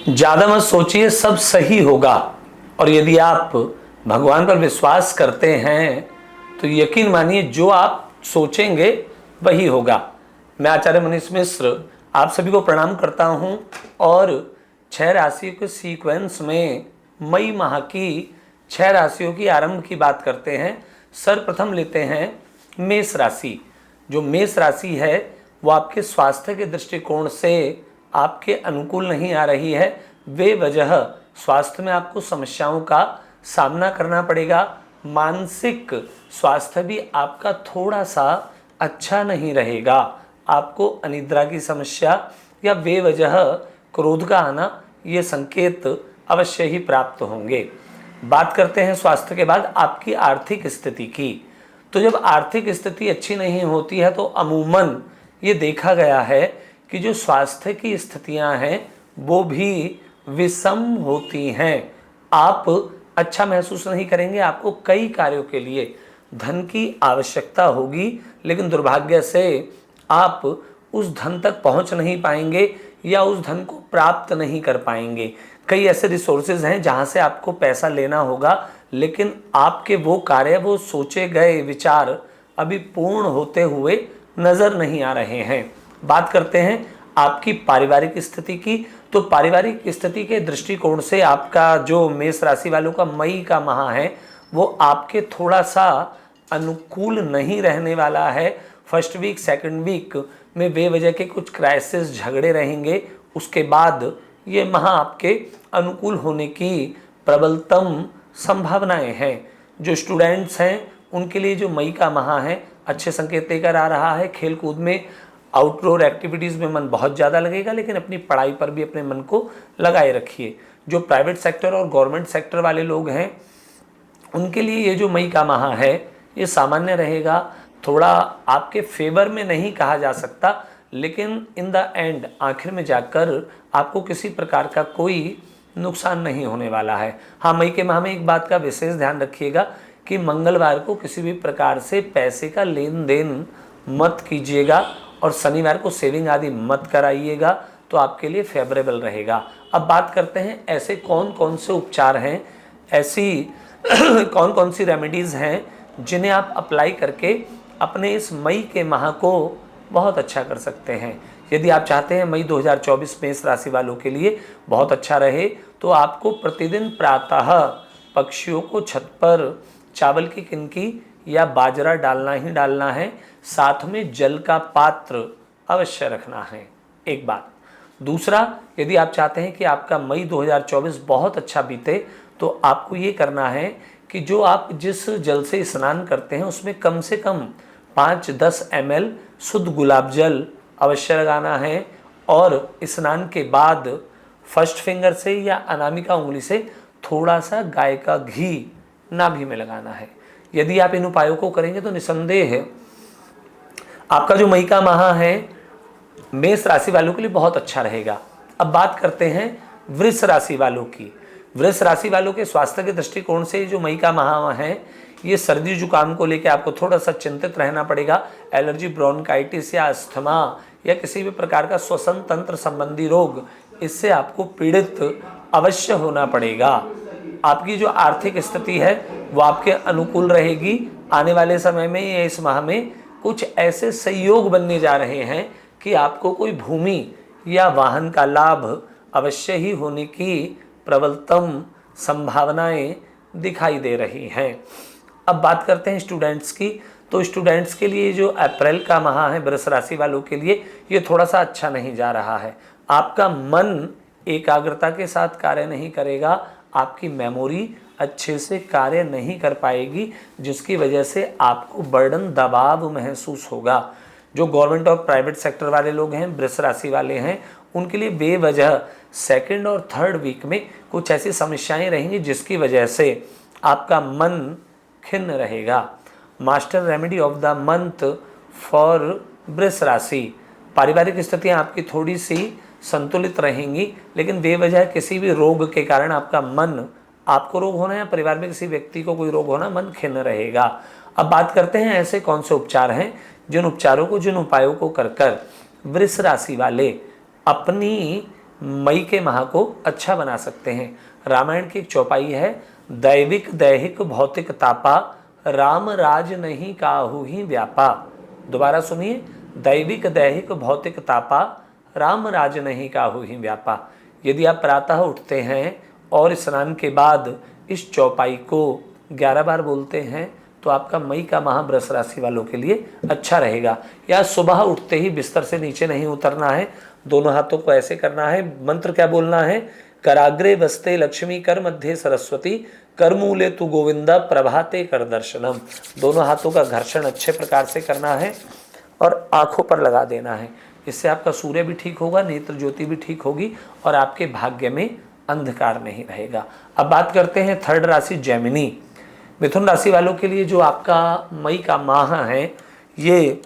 ज़्यादा मत सोचिए, सब सही होगा। और यदि आप भगवान पर विश्वास करते हैं तो यकीन मानिए जो आप सोचेंगे वही होगा। मैं आचार्य मनीष मिश्र आप सभी को प्रणाम करता हूं और 6 राशियों के सीक्वेंस में मई माह की 6 राशियों की आरंभ की बात करते हैं। सर्वप्रथम लेते हैं मेष राशि। जो मेष राशि है वो आपके स्वास्थ्य के दृष्टिकोण से आपके अनुकूल नहीं आ रही है। वे वजह स्वास्थ्य में आपको समस्याओं का सामना करना पड़ेगा। मानसिक स्वास्थ्य भी आपका थोड़ा सा अच्छा नहीं रहेगा। आपको अनिद्रा की समस्या या बेवजह क्रोध का आना ये संकेत अवश्य ही प्राप्त होंगे। बात करते हैं स्वास्थ्य के बाद आपकी आर्थिक स्थिति की। तो जब आर्थिक स्थिति अच्छी नहीं होती है तो अमूमन ये देखा गया है कि जो स्वास्थ्य की स्थितियां हैं वो भी विषम होती हैं। आप अच्छा महसूस नहीं करेंगे। आपको कई कार्यों के लिए धन की आवश्यकता होगी, लेकिन दुर्भाग्य से आप उस धन तक पहुंच नहीं पाएंगे या उस धन को प्राप्त नहीं कर पाएंगे। कई ऐसे रिसोर्सेज हैं जहां से आपको पैसा लेना होगा, लेकिन आपके वो कार्य, वो सोचे गए विचार अभी पूर्ण होते हुए नजर नहीं आ रहे हैं। बात करते हैं आपकी पारिवारिक स्थिति की। तो पारिवारिक स्थिति के दृष्टिकोण से आपका जो मेष राशि वालों का मई का माह है वो आपके थोड़ा सा अनुकूल नहीं रहने वाला है। फर्स्ट वीक सेकंड वीक में बेवजह के कुछ क्राइसिस झगड़े रहेंगे। उसके बाद ये माह आपके अनुकूल होने की प्रबलतम संभावनाएं हैं। जो स्टूडेंट्स हैं उनके लिए जो मई का माह है अच्छे संकेत लेकर आ रहा है। खेल कूद में, आउटडोर एक्टिविटीज़ में मन बहुत ज़्यादा लगेगा, लेकिन अपनी पढ़ाई पर भी अपने मन को लगाए रखिए। जो प्राइवेट सेक्टर और गवर्नमेंट सेक्टर वाले लोग हैं उनके लिए ये जो मई का माह है ये सामान्य रहेगा। थोड़ा आपके फेवर में नहीं कहा जा सकता, लेकिन इन द एंड आखिर में जाकर आपको किसी प्रकार का कोई नुकसान नहीं होने वाला है। हाँ, मई के माह में एक बात का विशेष ध्यान रखिएगा कि मंगलवार को किसी भी प्रकार से पैसे का लेन देन मत कीजिएगा और शनिवार को सेविंग आदि मत कराइएगा, तो आपके लिए फेवरेबल रहेगा। अब बात करते हैं ऐसे कौन कौन से उपचार हैं, ऐसी कौन कौन सी रेमेडीज़ हैं जिन्हें आप अप्लाई करके अपने इस मई के माह को बहुत अच्छा कर सकते हैं। यदि आप चाहते हैं मई 2024 मेष राशि वालों के लिए बहुत अच्छा रहे तो आपको प्रतिदिन प्रातः पक्षियों को छत पर चावल की किनकी या बाजरा डालना ही डालना है। साथ में जल का पात्र अवश्य रखना है, एक बात। दूसरा, यदि आप चाहते हैं कि आपका मई 2024 बहुत अच्छा बीते तो आपको ये करना है कि जो आप जिस जल से स्नान करते हैं उसमें कम से कम 5-10 ml शुद्ध गुलाब जल अवश्य लगाना है और स्नान के बाद फर्स्ट फिंगर से या अनामिका उंगली से थोड़ा सा गाय का घी नाभि में लगाना है। यदि आप इन उपायों को करेंगे तो निसंदेह है आपका जो मई का माह है मेष राशि वालों के लिए बहुत अच्छा रहेगा। अब बात करते हैं वृष राशि वालों की। वृष राशि वालों के स्वास्थ्य के दृष्टिकोण से जो मई का माह है ये सर्दी जुकाम को लेकर आपको थोड़ा सा चिंतित रहना पड़ेगा। एलर्जी, ब्रोंकाइटिस या अस्थमा या किसी भी प्रकार का श्वसन तंत्र संबंधी रोग, इससे आपको पीड़ित अवश्य होना पड़ेगा। आपकी जो आर्थिक स्थिति है वो आपके अनुकूल रहेगी। आने वाले समय में या इस माह में कुछ ऐसे संयोग बनने जा रहे हैं कि आपको कोई भूमि या वाहन का लाभ अवश्य ही होने की प्रबलतम संभावनाएं दिखाई दे रही हैं। अब बात करते हैं स्टूडेंट्स की। तो स्टूडेंट्स के लिए जो अप्रैल का माह है वृष राशि वालों के लिए ये थोड़ा सा अच्छा नहीं जा रहा है। आपका मन एकाग्रता के साथ कार्य नहीं करेगा, आपकी मेमोरी अच्छे से कार्य नहीं कर पाएगी, जिसकी वजह से आपको बर्डन, दबाव महसूस होगा। जो गवर्नमेंट और प्राइवेट सेक्टर वाले लोग हैं, वृष राशि वाले हैं, उनके लिए बेवजह सेकंड और थर्ड वीक में कुछ ऐसी समस्याएं रहेंगी जिसकी वजह से आपका मन खिन्न रहेगा। Master remedy of the month for वृष राशि, पारिवारिक स्थितियां आपकी थोड़ी सी संतुलित रहेंगी, लेकिन बेवजह किसी भी रोग के कारण आपका मन, आपको रोग होना या परिवार में किसी व्यक्ति को कोई रोग होना, मन खिन्न रहेगा। अब बात करते हैं ऐसे कौन से उपचार हैं जिन उपचारों को, जिन उपायों को कर कर वृष राशि वाले अपनी मई के माह को अच्छा बना सकते हैं। रामायण की एक चौपाई है, दैविक दैहिक भौतिक तापा, राम राज नहीं काहू ही व्यापा। दोबारा सुनिए, दैविक दैहिक भौतिक तापा, राम राज नहीं काहू ही व्यापा। यदि आप प्रातः उठते हैं और स्नान के बाद इस चौपाई को 11 बार बोलते हैं तो आपका मई का माह वृष राशि वालों के लिए अच्छा रहेगा। या सुबह उठते ही बिस्तर से नीचे नहीं उतरना है, दोनों हाथों को ऐसे करना है। मंत्र क्या बोलना है, कराग्रे वस्ते लक्ष्मी, कर मध्य सरस्वती, कर मूले तु गोविंदा, प्रभाते कर दर्शनम। दोनों हाथों का घर्षण अच्छे प्रकार से करना है और आंखों पर लगा देना है। इससे आपका सूर्य भी ठीक होगा, नेत्र ज्योति भी ठीक होगी और आपके भाग्य में अंधकार नहीं रहेगा। अब बात करते हैं थर्ड राशि जेमिनी। मिथुन राशि वालों के लिए जो आपका मई का माह है ये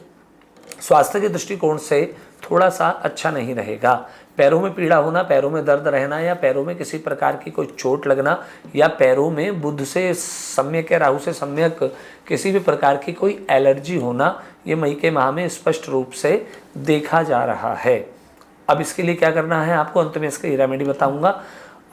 स्वास्थ्य के दृष्टिकोण से थोड़ा सा अच्छा नहीं रहेगा। पैरों में पीड़ा होना, पैरों में दर्द रहना या पैरों में किसी प्रकार की कोई चोट लगना या पैरों में बुध से सम्यक या राहु से सम्यक किसी भी प्रकार की कोई एलर्जी होना, ये मई के माह में स्पष्ट रूप से देखा जा रहा है। अब इसके लिए क्या करना है आपको अंत में इसका रेमेडी बताऊंगा।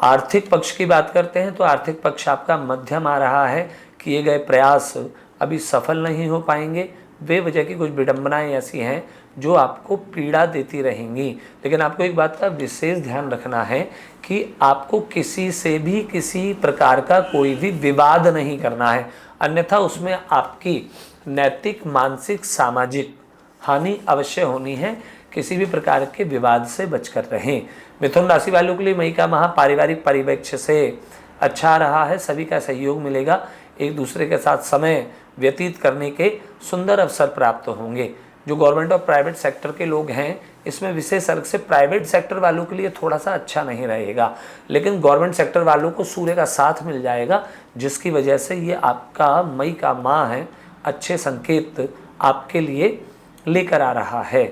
आर्थिक पक्ष की बात करते हैं तो आर्थिक पक्ष आपका मध्यम आ रहा है, किए गए प्रयास अभी सफल नहीं हो पाएंगे। बेवजह की कुछ विडंबनाएं ऐसी हैं जो आपको पीड़ा देती रहेंगी। लेकिन आपको एक बात का विशेष ध्यान रखना है कि आपको किसी से भी किसी प्रकार का कोई भी विवाद नहीं करना है, अन्यथा उसमें आपकी नैतिक मानसिक सामाजिक हानि अवश्य होनी है। किसी भी प्रकार के विवाद से बचकर रहें। मिथुन राशि वालों के लिए मई का माह पारिवारिक परिप्रेक्ष्य से अच्छा रहा है, सभी का सहयोग मिलेगा, एक दूसरे के साथ समय व्यतीत करने के सुंदर अवसर प्राप्त होंगे। जो गवर्नमेंट और प्राइवेट सेक्टर के लोग हैं इसमें विशेष रूप से प्राइवेट सेक्टर वालों के लिए थोड़ा सा अच्छा नहीं रहेगा, लेकिन गवर्नमेंट सेक्टर वालों को सूर्य का साथ मिल जाएगा, जिसकी वजह से ये आपका मई का माह है अच्छे संकेत आपके लिए लेकर आ रहा है।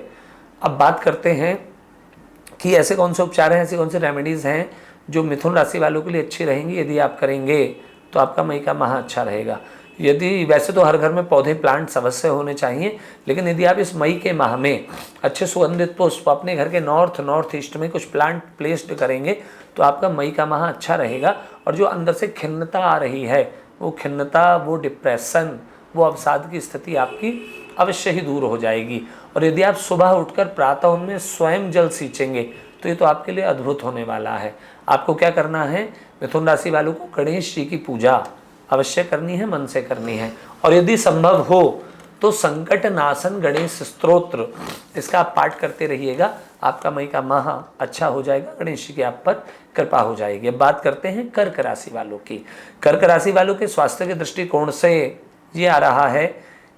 अब बात करते हैं कि ऐसे कौन से उपचार हैं, ऐसी कौन सी रेमेडीज़ हैं जो मिथुन राशि वालों के लिए अच्छी रहेंगी। यदि आप करेंगे तो आपका मई का माह अच्छा रहेगा। यदि वैसे तो हर घर में पौधे प्लांट्स अवश्य होने चाहिए, लेकिन यदि आप इस मई के माह में अच्छे सुगंधित पुष्प अपने घर के नॉर्थ ईस्ट में कुछ प्लांट प्लेस्ड करेंगे तो आपका मई का माह अच्छा रहेगा। और जो अंदर से खिन्नता आ रही है, वो खिन्नता, वो डिप्रेशन, वो अवसाद की स्थिति आपकी अवश्य ही दूर हो जाएगी। और यदि आप सुबह उठकर प्रातः उनमें स्वयं जल सींचेंगे तो ये तो आपके लिए अद्भुत होने वाला है। आपको क्या करना है, मिथुन राशि वालों को गणेश जी की पूजा अवश्य करनी है, मन से करनी है। और यदि संभव हो तो संकट नाशन गणेश स्तोत्र इसका आप पाठ करते रहिएगा, आपका मई का माह अच्छा हो जाएगा, गणेश जी की आप पर कृपा हो जाएगी। अब बात करते हैं कर्क राशि वालों की। कर्क राशि वालों के स्वास्थ्य के दृष्टिकोण से ये आ रहा है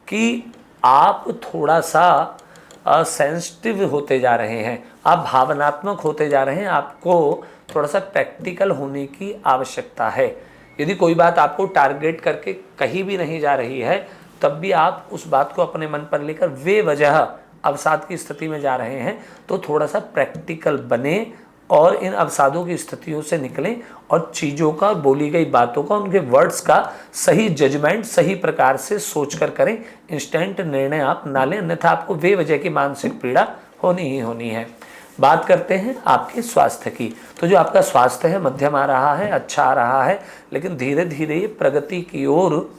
कि आप थोड़ा सा सेंसिटिव होते जा रहे हैं, आप भावनात्मक होते जा रहे हैं, आपको थोड़ा सा प्रैक्टिकल होने की आवश्यकता है। यदि कोई बात आपको टारगेट करके कहीं भी नहीं जा रही है तब भी आप उस बात को अपने मन पर लेकर बेवजह अवसाद की स्थिति में जा रहे हैं, तो थोड़ा सा प्रैक्टिकल बने और इन अवसादों की स्थितियों से निकलें और चीज़ों का, बोली गई बातों का, उनके वर्ड्स का सही जजमेंट सही प्रकार से सोचकर करें। इंस्टेंट निर्णय आप ना लें, अन्यथा आपको बेवजह की मानसिक पीड़ा होनी ही होनी है। बात करते हैं आपके स्वास्थ्य की। तो जो आपका स्वास्थ्य है मध्यम आ रहा है, अच्छा आ रहा है, लेकिन धीरे धीरे ये प्रगति की ओर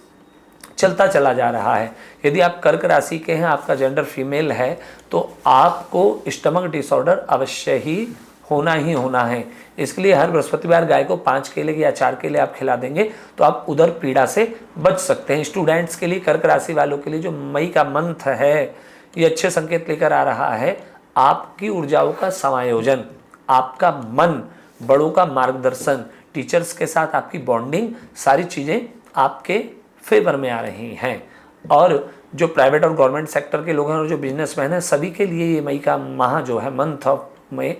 चलता चला जा रहा है। यदि आप कर्क राशि के हैं, आपका जेंडर फीमेल है, तो आपको स्टमक डिसऑर्डर अवश्य ही होना है। इसके लिए हर बृहस्पतिवार गाय को 5 केले या 4 केले आप खिला देंगे तो आप उदर पीड़ा से बच सकते हैं। स्टूडेंट्स के लिए, कर्क राशि वालों के लिए जो मई का मंथ है ये अच्छे संकेत लेकर आ रहा है। आपकी ऊर्जाओं का समायोजन, आपका मन, बड़ों का मार्गदर्शन, टीचर्स के साथ आपकी बॉन्डिंग, सारी चीज़ें आपके फेवर में आ रही हैं। और जो प्राइवेट और गवर्नमेंट सेक्टर के लोग हैं और जो बिजनेसमैन हैं, सभी के लिए ये मई का माह जो है मंथ में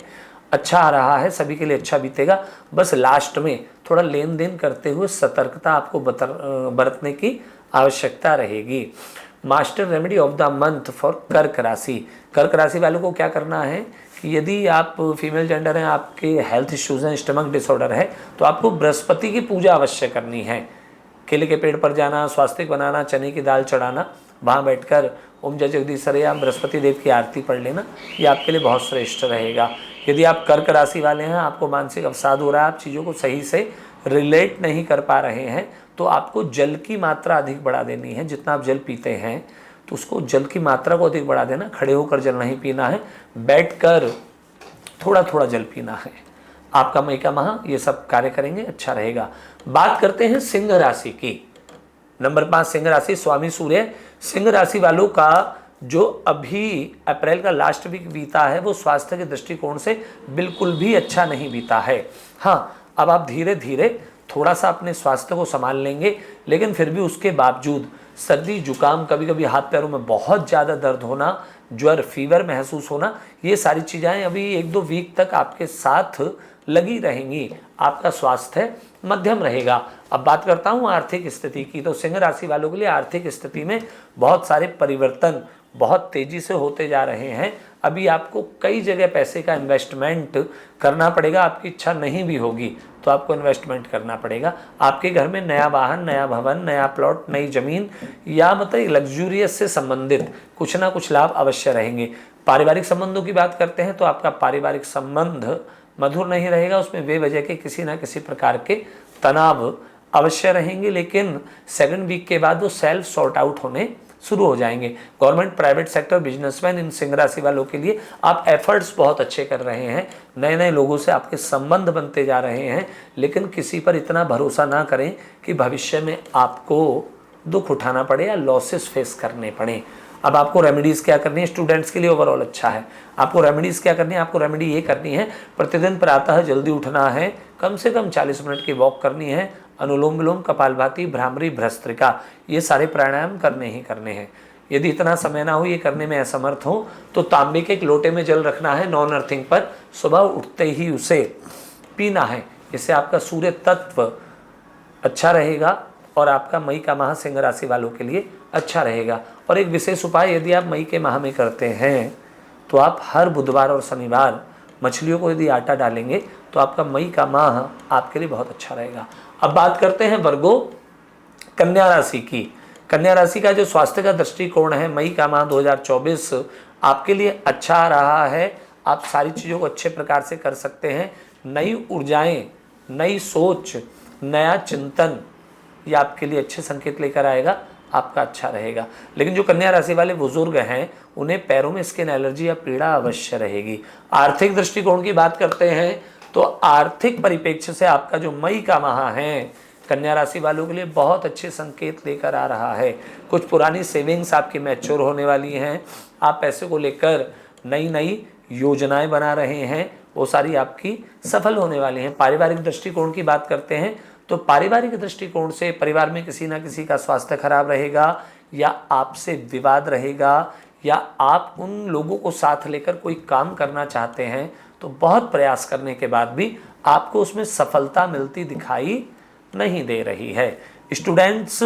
अच्छा आ रहा है, सभी के लिए अच्छा बीतेगा। बस लास्ट में थोड़ा लेन देन करते हुए सतर्कता आपको बरतने की आवश्यकता रहेगी। Master remedy of the month for कर्क राशि। कर्क राशि वालों को क्या करना है कि यदि आप फीमेल जेंडर हैं, आपके हेल्थ इश्यूज़ हैं, स्टमक डिसऑर्डर है, तो आपको बृहस्पति की पूजा अवश्य करनी है। केले के पेड़ पर जाना, स्वास्तिक बनाना, चने की दाल चढ़ाना, वहाँ बैठकर ओम जय जगदीश सरया बृहस्पति देव की आरती पढ़ लेना, ये आपके लिए बहुत श्रेष्ठ रहेगा। यदि आप कर्क राशि वाले हैं, आपको मानसिक अवसाद हो रहा है, आप चीज़ों को सही से रिलेट नहीं कर पा रहे हैं, तो आपको जल की मात्रा अधिक बढ़ा देनी है। जितना आप जल पीते हैं तो उसको जल की मात्रा को अधिक बढ़ा देना। खड़े होकर जल नहीं पीना है, बैठकर थोड़ा थोड़ा जल पीना है। आपका मई का माह ये सब कार्य करेंगे, अच्छा रहेगा। बात करते हैं सिंह राशि की। नंबर 5 सिंह राशि, स्वामी सूर्य। सिंह राशि वालों का जो अभी अप्रैल का लास्ट वीक बीता है वो स्वास्थ्य के दृष्टिकोण से बिल्कुल भी अच्छा नहीं बीता है। हाँ, अब आप धीरे धीरे थोड़ा सा अपने स्वास्थ्य को संभाल लेंगे, लेकिन फिर भी उसके बावजूद सर्दी जुकाम, कभी कभी हाथ पैरों में बहुत ज़्यादा दर्द होना, ज्वर फीवर महसूस होना, ये सारी चीज़ें अभी 1-2 वीक तक आपके साथ लगी रहेंगी। आपका स्वास्थ्य मध्यम रहेगा। अब बात करता हूँ आर्थिक स्थिति की, तो सिंह राशि वालों के लिए आर्थिक स्थिति में बहुत सारे परिवर्तन बहुत तेजी से होते जा रहे हैं। अभी आपको कई जगह पैसे का इन्वेस्टमेंट करना पड़ेगा। आपकी इच्छा नहीं भी होगी तो आपको इन्वेस्टमेंट करना पड़ेगा। आपके घर में नया वाहन, नया भवन, नया प्लॉट, नई जमीन या मतलब लग्जूरियस से संबंधित कुछ ना कुछ लाभ अवश्य रहेंगे। पारिवारिक संबंधों की बात करते हैं तो आपका पारिवारिक संबंध मधुर नहीं रहेगा, उसमें बेवजह के किसी ना किसी प्रकार के तनाव अवश्य रहेंगे, लेकिन सेकंड वीक के बाद वो सेल्फ सॉर्ट आउट होने शुरू हो जाएंगे। गवर्नमेंट, प्राइवेट सेक्टर, बिजनेसमैन, इन सिंह राशि वालों के लिए आप एफर्ट्स बहुत अच्छे कर रहे हैं। नए नए लोगों से आपके संबंध बनते जा रहे हैं, लेकिन किसी पर इतना भरोसा ना करें कि भविष्य में आपको दुख उठाना पड़े या लॉसेस फेस करने पड़े। अब आपको रेमेडीज़ क्या करनी है? स्टूडेंट्स के लिए ओवरऑल अच्छा है। आपको रेमेडीज़ क्या करनी है? आपको रेमेडी ये करनी है, प्रतिदिन प्रातः जल्दी उठना है, कम से कम 40 मिनट की वॉक करनी है, अनुलोम विलोम, कपालभाति, भ्रामरी, भ्रस्त्रिका, ये सारे प्राणायाम करने ही करने हैं। यदि इतना समय ना हो, ये करने में असमर्थ हो, तो तांबे के एक लोटे में जल रखना है नॉन अर्थिंग पर, सुबह उठते ही उसे पीना है। इससे आपका सूर्य तत्व अच्छा रहेगा और आपका मई का माह सिंह राशि वालों के लिए अच्छा रहेगा। और एक विशेष उपाय यदि आप मई के माह में करते हैं तो आप हर बुधवार और शनिवार मछलियों को यदि आटा डालेंगे तो आपका मई का माह आपके लिए बहुत अच्छा रहेगा। अब बात करते हैं वर्गो कन्या राशि की। कन्या राशि का जो स्वास्थ्य का दृष्टिकोण है, मई का माह 2024 आपके लिए अच्छा रहा है। आप सारी चीज़ों को अच्छे प्रकार से कर सकते हैं। नई ऊर्जाएं, नई सोच, नया चिंतन, ये आपके लिए अच्छे संकेत लेकर आएगा, आपका अच्छा रहेगा। लेकिन जो कन्या राशि वाले बुजुर्ग हैं उन्हें पैरों में स्किन एलर्जी या पीड़ा अवश्य रहेगी। आर्थिक दृष्टिकोण की बात करते हैं तो आर्थिक परिप्रेक्ष्य से आपका जो मई का माह है कन्या राशि वालों के लिए बहुत अच्छे संकेत लेकर आ रहा है। कुछ पुरानी सेविंग्स आपकी मैच्योर होने वाली हैं। आप पैसे को लेकर नई नई योजनाएं बना रहे हैं, वो सारी आपकी सफल होने वाली हैं। पारिवारिक दृष्टिकोण की बात करते हैं तो पारिवारिक दृष्टिकोण से परिवार में किसी ना किसी का स्वास्थ्य खराब रहेगा या आपसे विवाद रहेगा, या आप उन लोगों को साथ लेकर कोई काम करना चाहते हैं तो बहुत प्रयास करने के बाद भी आपको उसमें सफलता मिलती दिखाई नहीं दे रही है। स्टूडेंट्स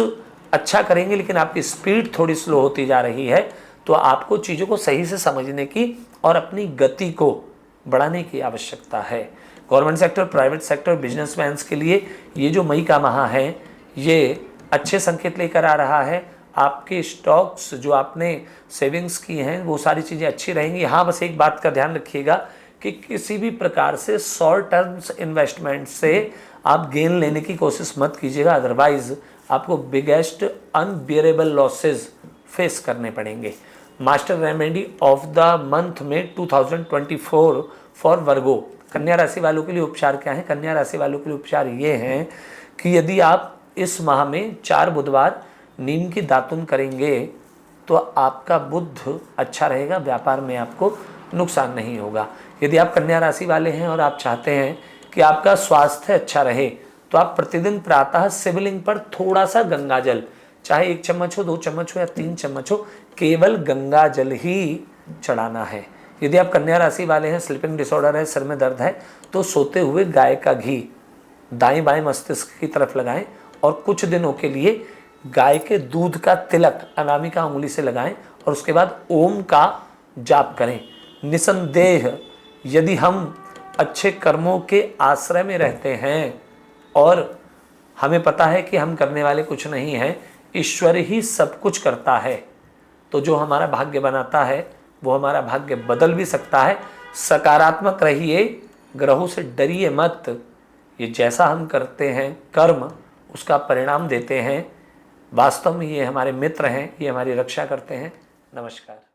अच्छा करेंगे लेकिन आपकी स्पीड थोड़ी स्लो होती जा रही है, तो आपको चीज़ों को सही से समझने की और अपनी गति को बढ़ाने की आवश्यकता है। Government sector, private sector, businessman's के लिए ये जो मई का माह है ये अच्छे संकेत लेकर आ रहा है। आपके स्टॉक्स जो आपने सेविंग्स की हैं वो सारी चीज़ें अच्छी रहेंगी। हाँ, बस एक बात का ध्यान रखिएगा कि किसी भी प्रकार से शॉर्ट टर्म्स इन्वेस्टमेंट से आप गेन लेने की कोशिश मत कीजिएगा, अदरवाइज आपको बिगेस्ट अनबियरेबल लॉसेस फेस करने पड़ेंगे। Master remedy of the month में 2024 फॉर वर्गो, कन्या राशि वालों के लिए उपचार क्या है? कन्या राशि वालों के लिए उपचार ये हैं कि यदि आप इस माह में 4 बुधवार नीम की दातुन करेंगे तो आपका बुध अच्छा रहेगा, व्यापार में आपको नुकसान नहीं होगा। यदि आप कन्या राशि वाले हैं और आप चाहते हैं कि आपका स्वास्थ्य अच्छा रहे तो आप प्रतिदिन प्रातः शिवलिंग पर थोड़ा सा गंगा जल, चाहे 1 चम्मच हो, 2 चम्मच हो या 3 चम्मच हो, केवल गंगा जल ही चढ़ाना है। यदि आप कन्या राशि वाले हैं, स्लीपिंग डिसऑर्डर है, सिर में दर्द है, तो सोते हुए गाय का घी दाएं बाएं मस्तिष्क की तरफ लगाएं और कुछ दिनों के लिए गाय के दूध का तिलक अनामिका उंगली से लगाएं और उसके बाद ओम का जाप करें। निसंदेह यदि हम अच्छे कर्मों के आश्रय में रहते हैं और हमें पता है कि हम करने वाले कुछ नहीं हैं, ईश्वर ही सब कुछ करता है, तो जो हमारा भाग्य बनाता है वो हमारा भाग्य बदल भी सकता है। सकारात्मक रहिए, ग्रहों से डरिए मत। ये जैसा हम करते हैं कर्म, उसका परिणाम देते हैं। वास्तव में ये हमारे मित्र हैं, ये हमारी रक्षा करते हैं। नमस्कार।